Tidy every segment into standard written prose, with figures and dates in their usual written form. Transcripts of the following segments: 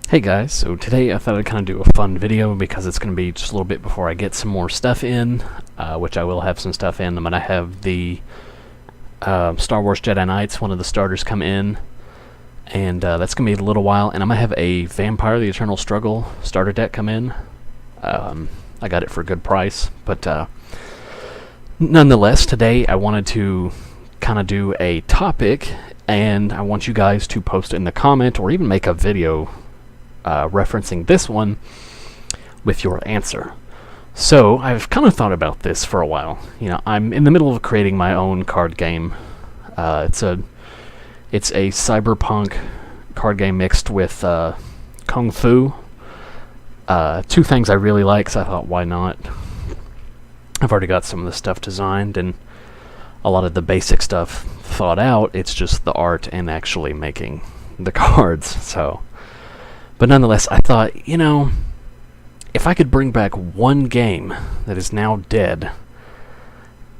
Hey guys, so today I thought I'd kind of do a fun video because it's going to be just a little bit before I get some more stuff in, which I will have some stuff in. I'm going to have the Star Wars Jedi Knights, one of the starters, come in, and that's going to be a little while, and I'm going to have a Vampire the Eternal Struggle starter deck come in. I got it for a good price, but nonetheless, today I wanted to kind of do a topic, and I want you guys to post in the comment or even make a video referencing this one with your answer. So I've kind of thought about this for a while. You know, I'm in the middle of creating my own card game. It's a cyberpunk card game mixed with kung fu. Two things I really like, so I thought, why not? I've already got some of the stuff designed and a lot of the basic stuff thought out. It's just the art and actually making the cards. So, but nonetheless, I thought, you know, if I could bring back one game that is now dead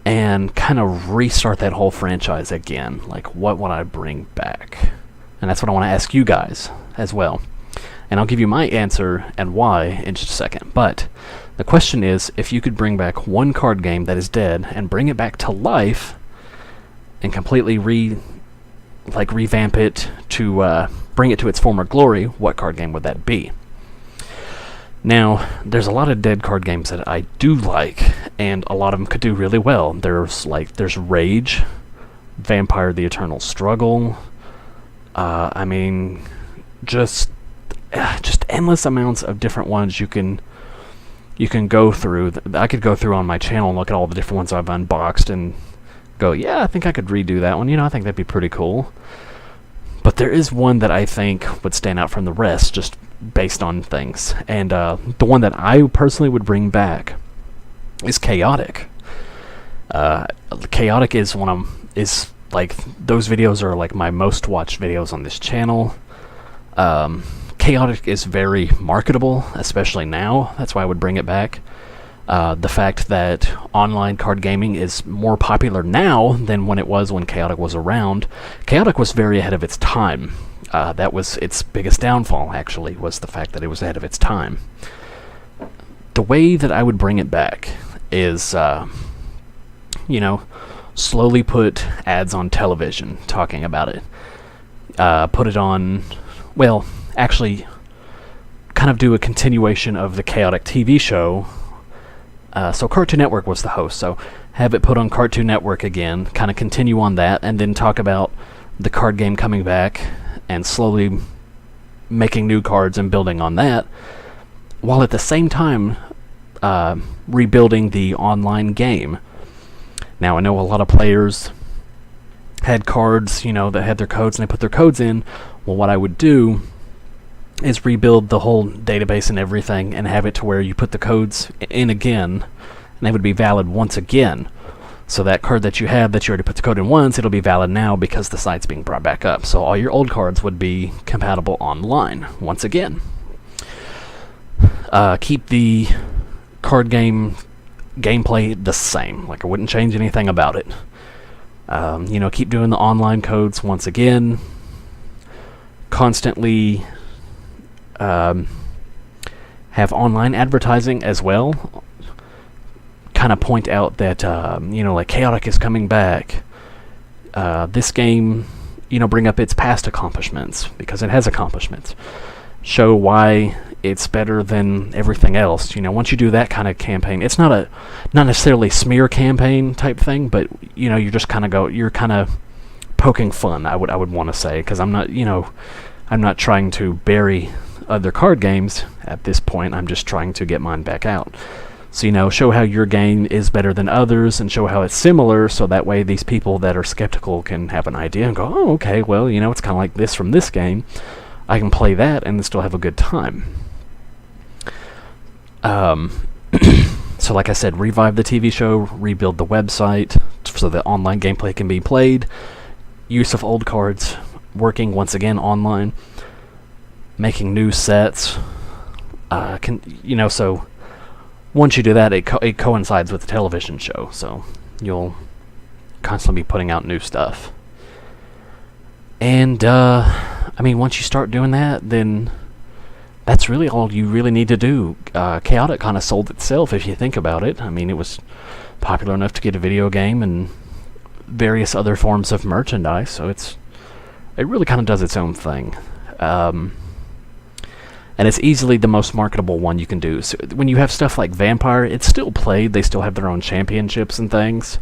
and kind of restart that whole franchise again, like, what would I bring back? And that's what I want to ask you guys as well. And I'll give you my answer and why in just a second. But the question is, if you could bring back one card game that is dead and bring it back to life and completely revamp it to bring it to its former glory, what card game would that be? Now, there's a lot of dead card games that I do like, and a lot of them could do really well. There's Rage, Vampire the Eternal Struggle. I mean, just endless amounts of different ones you can go through. I could go through on my channel and look at all the different ones I've unboxed and go, yeah, I think I could redo that one. You know, I think that'd be pretty cool. But there is one that I think would stand out from the rest, just based on things. And the one that I personally would bring back is Chaotic. Chaotic is like, those videos are like my most watched videos on this channel. Chaotic is very marketable, especially now. That's why I would bring it back. The fact that online card gaming is more popular now than when it was when Chaotic was around. Chaotic was very ahead of its time. That was its biggest downfall, actually, was the fact that it was ahead of its time. The way that I would bring it back is, you know, slowly put ads on television talking about it. Put it on, well, actually, kind of do a continuation of the Chaotic TV show. So Cartoon Network was the host, so have it put on Cartoon Network again, kind of continue on that, and then talk about the card game coming back and slowly making new cards and building on that, while at the same time rebuilding the online game. Now, I know a lot of players had cards, you know, that had their codes, and they put their codes in. Well, what I would do is rebuild the whole database and everything and have it to where you put the codes in again and they would be valid once again. So that card that you have that you already put the code in once, it'll be valid now because the site's being brought back up. So all your old cards would be compatible online once again. Keep the card game gameplay the same. Like, I wouldn't change anything about it. You know, keep doing the online codes once again. Constantly have online advertising as well. Kind of point out that, you know, like, Chaotic is coming back. This game, you know, bring up its past accomplishments, because it has accomplishments. Show why it's better than everything else. You know, once you do that kind of campaign, it's not necessarily smear campaign type thing, but, you know, you just kind of you're kind of poking fun, I would want to say, because I'm not, you know, I'm not trying to bury other card games at this point. I'm just trying to get mine back out. So, you know, show how your game is better than others and show how it's similar, so that way these people that are skeptical can have an idea and go, oh, okay, well, you know, it's kind of like this from this game. I can play that and still have a good time. So like I said, revive the TV show, rebuild the website so that online gameplay can be played. Use of old cards working once again online. Making new sets. You know, so once you do that, it coincides with the television show, so you'll constantly be putting out new stuff. And I mean, once you start doing that, then that's really all you really need to do. Chaotic kind of sold itself if you think about it. I mean, it was popular enough to get a video game and various other forms of merchandise, so it really kind of does its own thing. And it's easily the most marketable one you can do. So when you have stuff like Vampire, it's still played, they still have their own championships and things.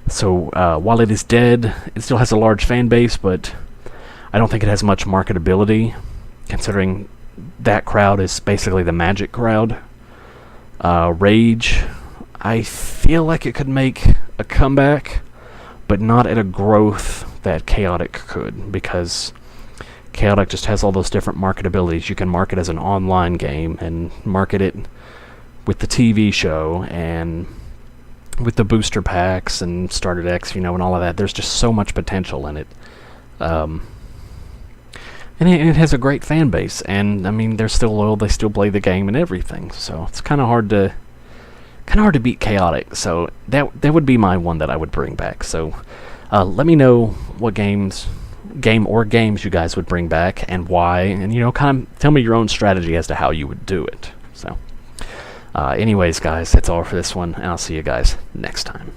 So while it is dead, it still has a large fan base, but I don't think it has much marketability, considering that crowd is basically the Magic crowd. Rage, I feel like it could make a comeback, but not at a growth that Chaotic could, because Chaotic just has all those different marketabilities. You can market as an online game, and market it with the TV show, and with the booster packs, and Starter X, and all of that. There's just so much potential in it. And it has a great fan base, and I mean, they're still loyal, they still play the game and everything, so it's kind of hard to beat Chaotic. So that would be my one that I would bring back. So let me know what game or games you guys would bring back and why, and kind of tell me your own strategy as to how you would do it. So anyways, guys, that's all for this one, and I'll see you guys next time.